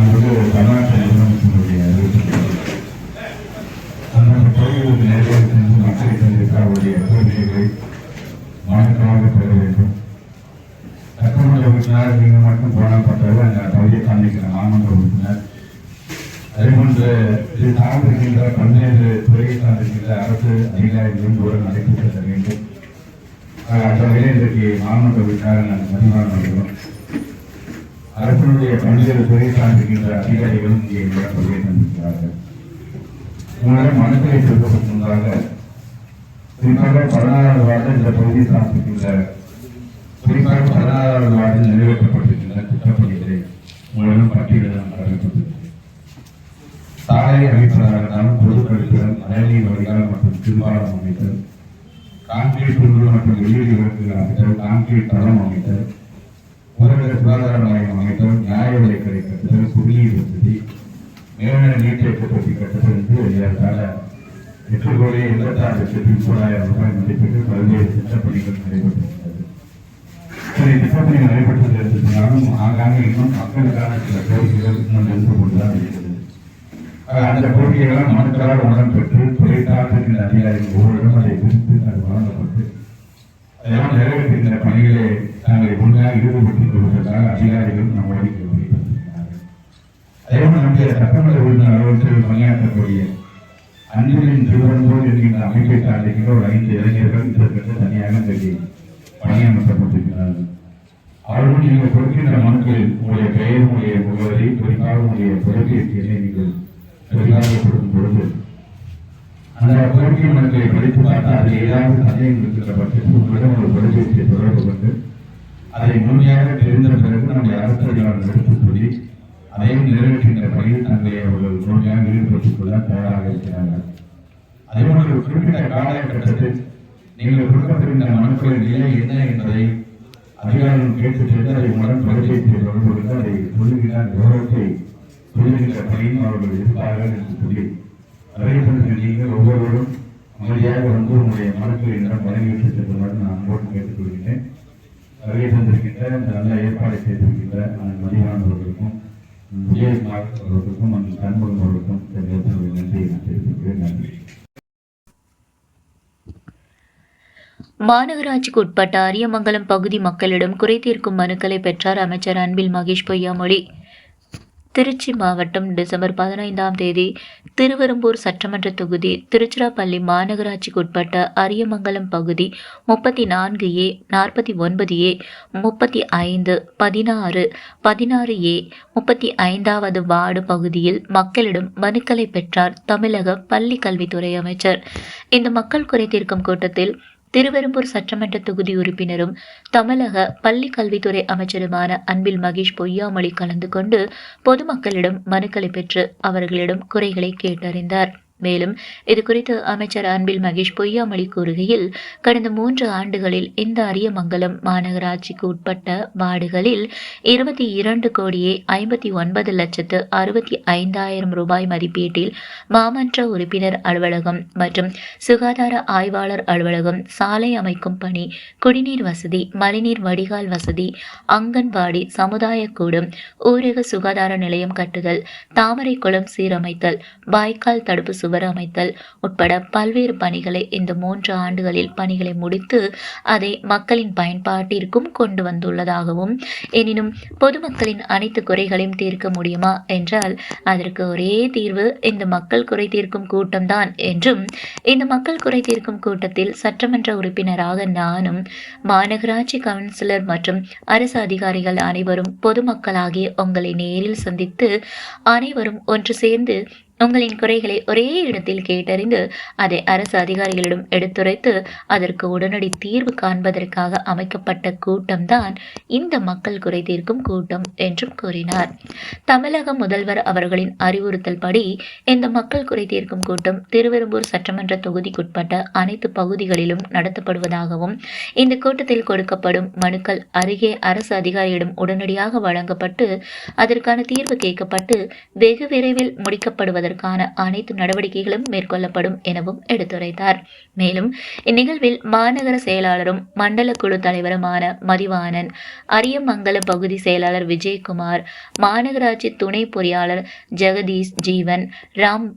காண்பது தமிழ்நாட்டு நிறுவனத்தினுடைய அந்தந்த பகுதிகளுக்கு நேரடியாக சென்று மக்களை சந்தித்து அவருடைய கோரிக்கைகளை வணக்கமாக பெற வேண்டும். சட்டமன்ற உறுப்பினர் நீங்கள் மட்டும் போனால் பற்றது அந்த பகுதியை காண்பிக்கிற மாமன்ற உறுப்பினர் அதேபோன்று இது சார்ந்திருக்கின்ற பல்வேறு துறையை சார்ந்திருக்கின்ற அரசு அதிகாரிகளும் கூட நடைபெற்று செல்ல வேண்டும். அந்த வகையில் இன்றைக்கு மாமன்ற உறுப்பினர் மதிவான அவர்களும் அரசனுடைய பல்வேறு துறை சார்ந்திருக்கின்ற அதிகாரிகளும் இங்கே பகுதியை சந்திக்கிறார்கள். உங்களிடம் மனுக்களை சொல்வதற்கு முன்பாக குறிப்பாக 16வது வார்டு இந்த பகுதியை சார்ந்திருக்கின்ற குறிப்பாக 16வது வார்டில் நிறைவேற்றப்பட்டிருக்கின்ற திட்டப்பணிகளை உங்களிடம் பட்டியலிட கடமைப்பட்டிருக்கிறது. சாலை அமைப்பதாகத்தான் பொது கழிப்பிடம், மழைநீர் வடிகால் மற்றும் திருவாரம் அமைத்தல், கான்கிரீட் தூண்கள் மற்றும் வெளியீடு விளக்குகள் அமைத்தல், கான்கிரீட் தளம் அமைத்தல், ஊரக சுகாதார நிலையம் அமைத்தல், நியாய விலைக்கடை கட்டுதல், குடிநீர் வசதி, மேல்நிலை நீர்த்தேக்க தொட்டி கட்டுதல் என்று ஏறத்தாழ 8,86,30,000 ரூபாய் மதிப்பீட்டு பல்வேறு திட்டப்பணிகள் நடைபெற்றிருக்கிறது. சில திட்டப்பணிகள் நடைபெற்றது எடுத்துனாலும் ஆங்காங்கே இன்னும் மக்களுக்கான சில கோரிக்கைகள் இன்னும் இருந்து கொண்டுதான் இருக்கிறது. அந்த கோரிக்கைகளால் மனுக்களால் உணரம் பெற்று துறை சார்ந்திருக்கின்ற அதிகாரிகள் ஒவ்வொருவரும் அதை குறித்து அது வழங்கப்பட்டு அதெல்லாம் நிறைவேற்றுகின்ற பணிகளை நாங்கள் முழுமையாக ஈடுபட்டுக் கொள்வதற்காக அதிகாரிகள் நம்மோடு வைத்திருக்கிறார்கள். அதேபோல் நம்முடைய சட்டமன்ற உறுப்பினர் அலுவலகத்தில் பணியாற்றக்கூடிய அன்பின் திருவரம்போடு என்கின்ற அமைப்பை சார்ந்திருக்கின்ற ஒரு 5 இளைஞர்கள் இதற்கென்று தனியாக இன்றைக்கு பணியமர்த்தப்பட்டிருக்கிறார்கள். அவர்களும் நீங்கள் கொடுக்கின்ற மனுக்களில் உங்களுடைய பெயர், உங்களுடைய முகவரி, குறிப்பாக உங்களுடைய தொலைபேசி எண்ணை நீங்கள் சரியாக கொடுக்கும் பொழுது அந்த கோரிக்கை மனுக்களை படித்து பார்த்து அதில் ஏதாவது சந்தேகம் இருக்கின்ற பட்சத்தில் உங்களிடம் ஒரு தொலைபேசியை தொடர்பு கொண்டு அதை முழுமையாக தெரிந்த பிறகு நம்முடைய அரசு அதிகாரிகள் எடுத்துக் சொல்லி அதையும் நிறைவேற்றுகின்ற பணியில் தங்களை அவர்கள் முழுமையாக ஈடுபட்டுக் கொள்ள தயாராக இருக்கிறார்கள். அதேபோல் ஒரு குறிப்பிட்ட காலகட்டத்தில் நீங்கள் கொடுக்கப்படுகின்ற மனுக்களின் நிலை என்ன என்பதை அதிகாரிகள் கேட்டுச் சென்று அதை உங்களுடன் தொலைபேசியை தொடர்பு கொண்டு அதை சொல்லுகின்ற கௌரவத்தை சொல்லுகின்ற பணியும் அவர்கள் இருப்பார்கள் என்று சொல்லி நிறைவேற்ற நீங்கள் ஒவ்வொருவரும் அமைதியாக வந்து உங்களுடைய மனுக்களை என்னிடம் வழங்கிவிட்டு செல்லுமாறு நான் அன்போடு கேட்டுக்கொள்கிறேன். வருகை தந்திருக்கின்ற இந்த நல்ல ஏற்பாடு செய்திருக்கின்ற அந்த மதிவானவர்களுக்கும் விஜயகுமார் அவர்களுக்கும் அந்த கண்முகம் அவர்களுக்கும் நன்றியை நான் தெரிவிக்கிறேன். நன்றி. மாநகராட்சிக்கு உட்பட்ட அரியமங்கலம் பகுதி மக்களிடம் குறை தீர்க்கும் மனுக்களை பெற்றார் அமைச்சர் அன்பில் மகேஷ் பொய்யாமொழி. திருச்சி மாவட்டம் டிசம்பர் 15ஆம் தேதி திருவெரும்பூர் சட்டமன்ற தொகுதி திருச்சிராப்பள்ளி மாநகராட்சிக்கு உட்பட்ட அரியமங்கலம் பகுதி 34A, 49A, 35, 16, 16A, 35வது வார்டு பகுதியில் மக்களிடம் மனுக்களை பெற்றார் தமிழக பள்ளி கல்வித்துறை அமைச்சர். இந்த மக்கள் குறை தீர்க்கும் கூட்டத்தில் திருவெரும்பூர் சட்டமன்ற தொகுதி உறுப்பினரும் தமிழக பள்ளி கல்வித்துறை அமைச்சருமான அன்பில் மகேஷ் பொய்யாமொழி கலந்து கொண்டு பொதுமக்களிடம் மனுக்களை பெற்று அவர்களிடம் குறைகளை கேட்டறிந்தார். மேலும் இது குறித்து அமைச்சர் அன்பில் மகேஷ் பொய்யாமொழி கூறுகையில், கடந்த 3 ஆண்டுகளில் இந்த அரியமங்கலம் மாநகராட்சிக்கு உட்பட்ட வார்டுகளில் 22,59,65,000 ரூபாய் மதிப்பீட்டில் மாமன்ற உறுப்பினர் அலுவலகம் மற்றும் சுகாதார ஆய்வாளர் அலுவலகம், சாலை அமைக்கும் பணி, குடிநீர் வசதி, மழைநீர் வடிகால் வசதி, அங்கன்வாடி, சமுதாய கூடம், ஊரக சுகாதார நிலையம் கட்டுதல், தாமரை குளம் சீரமைத்தல், வாய்க்கால் தடுப்பு சுவர் அமைத்தல் உட்பட பல்வேறு பணிகளை இந்த 3 ஆண்டுகளில் பணிகளை முடித்து அதை மக்களின் பயன்பாட்டிற்கும் கொண்டு வந்துள்ளதாகவும், எனினும் பொதுமக்களின் அனைத்து குறைகளையும் தீர்க்க முடியுமா என்றால் அதற்கு ஒரே தீர்வு இந்த மக்கள் குறை தீர்க்கும் கூட்டம்தான் என்றும், இந்த மக்கள் குறை தீர்க்கும் கூட்டத்தில் சட்டமன்ற உறுப்பினராக நானும், மாநகராட்சி கவுன்சிலர் மற்றும் அரசு அதிகாரிகள் அனைவரும் பொதுமக்களாகிய உங்களை நேரில் சந்தித்து அனைவரும் ஒன்று சேர்ந்து உங்களின் குறைகளை ஒரே இடத்தில் கேட்டறிந்து அதை அரசு அதிகாரிகளிடம் எடுத்துரைத்து அதற்கு உடனடி தீர்வு காண்பதற்காக அமைக்கப்பட்ட கூட்டம்தான் இந்த மக்கள் குறை தீர்க்கும் கூட்டம் என்றும் கூறினார். தமிழக முதல்வர் அவர்களின் அறிவுறுத்தல் படி இந்த மக்கள் குறை தீர்க்கும் கூட்டம் திருவெரும்பூர் சட்டமன்ற தொகுதிக்குட்பட்ட அனைத்து பகுதிகளிலும் நடத்தப்படுவதாகவும், இந்த கூட்டத்தில் கொடுக்கப்படும் மனுக்கள் அருகே அரசு அதிகாரியிடம் உடனடியாக வழங்கப்பட்டு அதற்கான தீர்வு கேட்கப்பட்டு வெகு விரைவில் முடிக்கப்படுவதாக தடுப்பதற்கான அனைத்து நடவடிக்கைகளும் மேற்கொள்ளப்படும் எனவும் எடுத்துரைத்தார். மேலும் இந்நிகழ்வில் மாநகர செயலாளரும் மண்டல குழு தலைவருமான மதிவாணன், அரியமங்கல பகுதி செயலாளர் விஜயகுமார், மாநகராட்சி துணை பொறியாளர் ஜெகதீஷ், ஜீவன் ராம்,